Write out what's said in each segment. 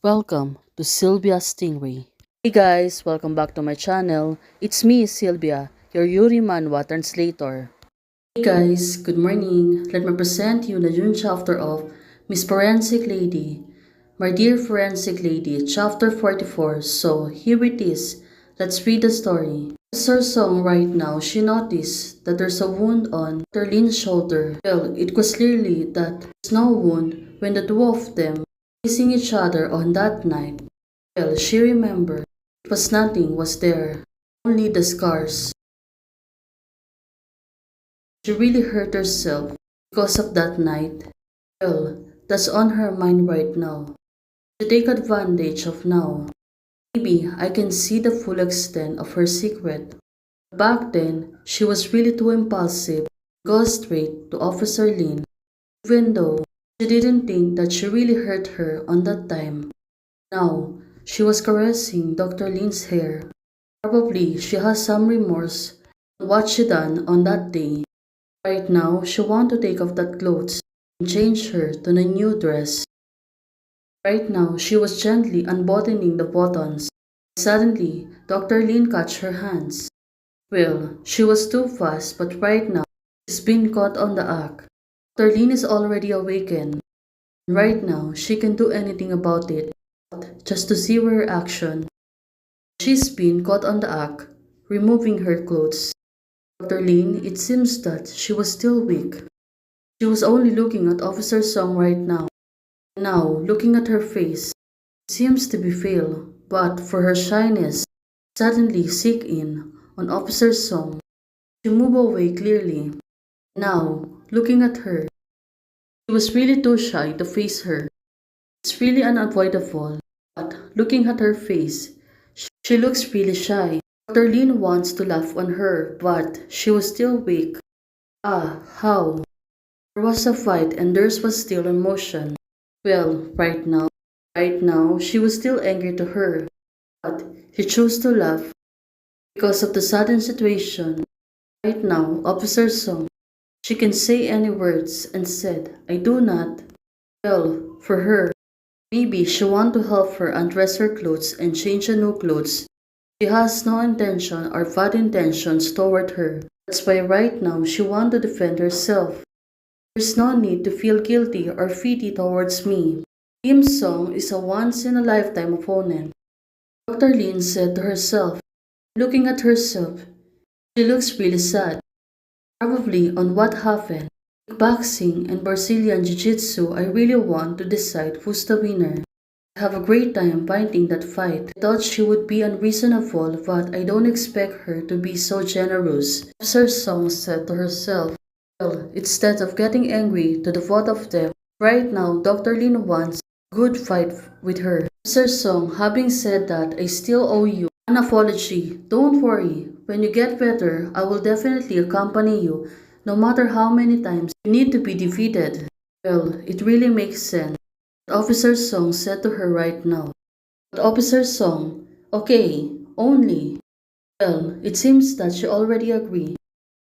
Welcome to Sylvia Stingray. Hey guys, welcome back to my channel. It's me, Sylvia, your Yuri Manhwa translator. Hey guys, good morning. Let me present you the new chapter of Miss Forensic Lady. My dear Forensic Lady, chapter 44. So here it is. Let's read the story. Officer Song right now, she noticed that there's a wound on Dr. Lin's shoulder. Well, it was clearly that there's no wound when the two of them kissing each other on that night. Well, she remembered it was nothing was there, only the scars. She really hurt herself because of that night. Well, that's on her mind right now. To take advantage of now. Maybe I can see the full extent of her secret. Back then, she was really too impulsive to go straight to Officer Lin, even though she didn't think that she really hurt her on that time. Now, she was caressing Dr. Lin's hair. Probably she has some remorse on what she done on that day. Right now, she want to take off that clothes and change her to the new dress. Right now, she was gently unbuttoning the buttons. Suddenly, Dr. Lin catch her hands. Well, she was too fast, but right now, she's been caught on the act. Dr. Lin is already awakened. Right now, she can do anything about it, just to see her action. She's been caught on the act, removing her clothes. Dr. Lin, it seems that she was still weak. She was only looking at Officer Song right now. Now, looking at her face, it seems to be pale, but for her shyness, suddenly sink in on Officer Song. She moved away clearly. Now, looking at her, she was really too shy to face her. It's really unavoidable, but looking at her face, she looks really shy. Dr. Lin wants to laugh on her, but she was still weak. Ah, how? There was a fight and theirs was still in motion. Well, right now, she was still angry to her, but she chose to laugh because of the sudden situation. Right now, Officer Song, she can say any words and said, I do not. Well, for her, maybe she want to help her undress her clothes and change a new clothes. She has no intention or bad intentions toward her. That's why right now she want to defend herself. There's no need to feel guilty or pity towards me. Kim Song is a once-in-a-lifetime opponent. Dr. Lin said to herself. Looking at herself, she looks really sad. Probably on what happened. Boxing and Brazilian Jiu-Jitsu, I really want to decide who's the winner. I have a great time fighting that fight. I thought she would be unreasonable, but I don't expect her to be so generous. Officer Song said to herself. Well, instead of getting angry to the both of them, right now Dr. Lin wants a good fight with her. Officer Song, having said that, I still owe you an apology. Don't worry. When you get better, I will definitely accompany you, no matter how many times you need to be defeated. Well, it really makes sense. Officer Song said to her right now. But Officer Song, okay, only. Well, it seems that she already agreed.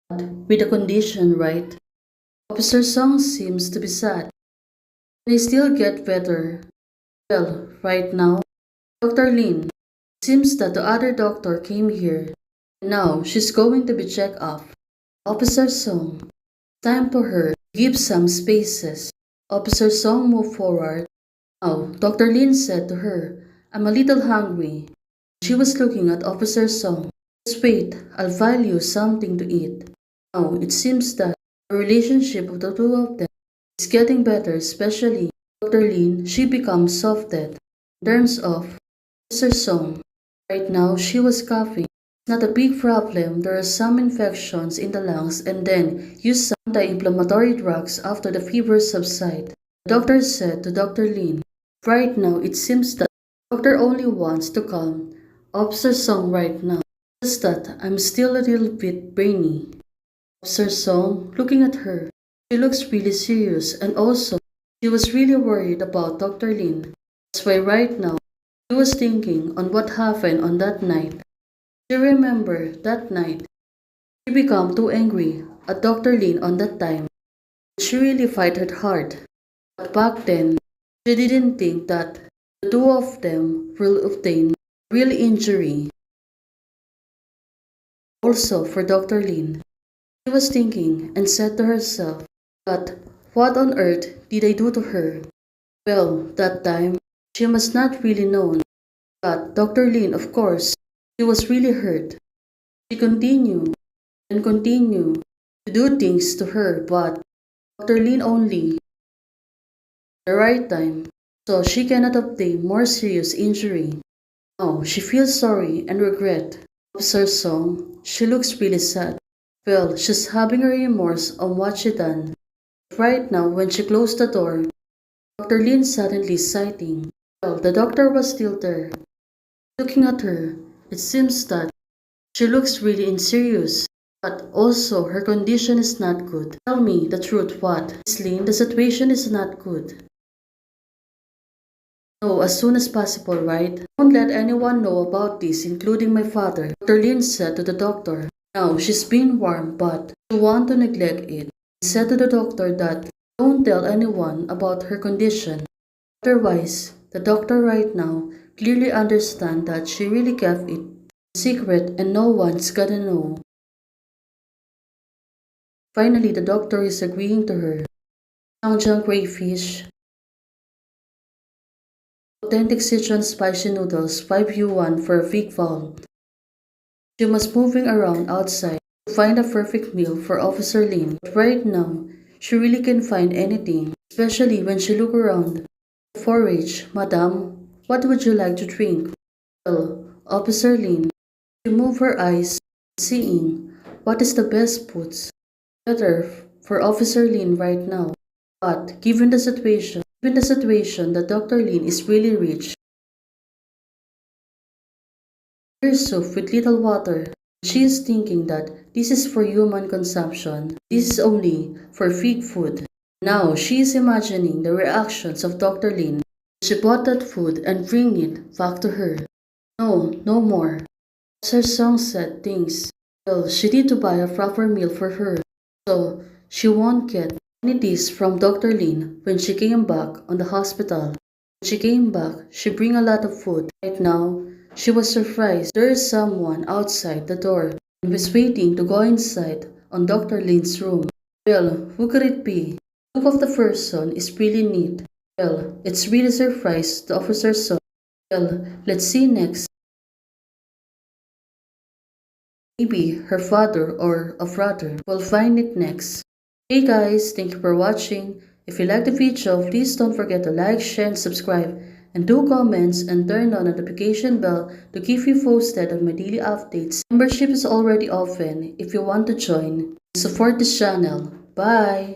But with a condition, right? Officer Song seems to be sad. Can I still get better? Well, right now, Dr. Lin, it seems that the other doctor came here. Now, she's going to be checked up. Officer Song, time for her to give some spaces. Officer Song moved forward. Now, Dr. Lin said to her, I'm a little hungry. She was looking at Officer Song. Just wait, I'll find you something to eat. Now, it seems that the relationship of the two of them is getting better, especially Dr. Lin. She becomes softened. In terms of Officer Song, right now she was coughing. It's not a big problem. There are some infections in the lungs and then use some anti-inflammatory drugs after the fever subsides. The doctor said to Dr. Lin, right now it seems that the doctor only wants to calm Officer Song right now. Just that I'm still a little bit brainy. Officer Song, looking at her, she looks really serious and also she was really worried about Dr. Lin. That's why right now she was thinking on what happened on that night. She remembered that night. She became too angry at Dr. Lin on that time. She really fighted hard. But back then, she didn't think that The two of them will obtain real injury. Also for Dr. Lin, she was thinking and said to herself, but what on earth did I do to her? Well, that time, she must not really known. But Dr. Lin, of course, she was really hurt. She continued and continued to do things to her, but Dr. Lin only the right time, so she cannot obtain more serious injury. Now, she feels sorry and regret. Officer Song, she looks really sad. Well, she's having a remorse on what she done. Right now, when she closed the door, Dr. Lin suddenly sighting. Well, the doctor was still there. Looking at her, it seems that she looks really inserious, but also her condition is not good. Tell me the truth, what? Miss Lin, the situation is not good. No, as soon as possible, right? Don't let anyone know about this, including my father, Dr. Lin said to the doctor. Now, she's been warned, but she want to neglect it. He said to the doctor that don't tell anyone about her condition. Otherwise, the doctor right now clearly understand that she really kept it secret and no one's gonna know. Finally, the doctor is agreeing to her. Changjang crayfish, authentic Sichuan spicy noodles, 5 yuan for a big bowl. She was moving around outside to find a perfect meal for Officer Lin, but right now, she really can't find anything, especially when she look around. Forage, Madam, what would you like to drink? Well, Officer Lin, she moved her eyes, seeing what is the best foods better for Officer Lin right now. But given the situation that Dr. Lin is really rich, here's soup with little water. She is thinking that this is for human consumption. This is only for pig food. Now she is imagining the reactions of Dr. Lin. She bought that food and bring it back to her. No, no more. Sir Song said things. Well, she need to buy a proper meal for her, so she won't get any dish from Dr. Lin when she came back on the hospital. When she came back, she bring a lot of food. Right now, she was surprised there is someone outside the door and was waiting to go inside on Dr. Lin's room. Well, who could it be? The look of the person is really neat. Well, it's really surprised the officer saw. Well, let's see next. Maybe her father or a brother will find it next. Hey guys, thank you for watching. If you like the video, please don't forget to like, share, and subscribe. And do comments and turn on the notification bell to keep you posted on my daily updates. Membership is already open if you want to join. Support this channel. Bye!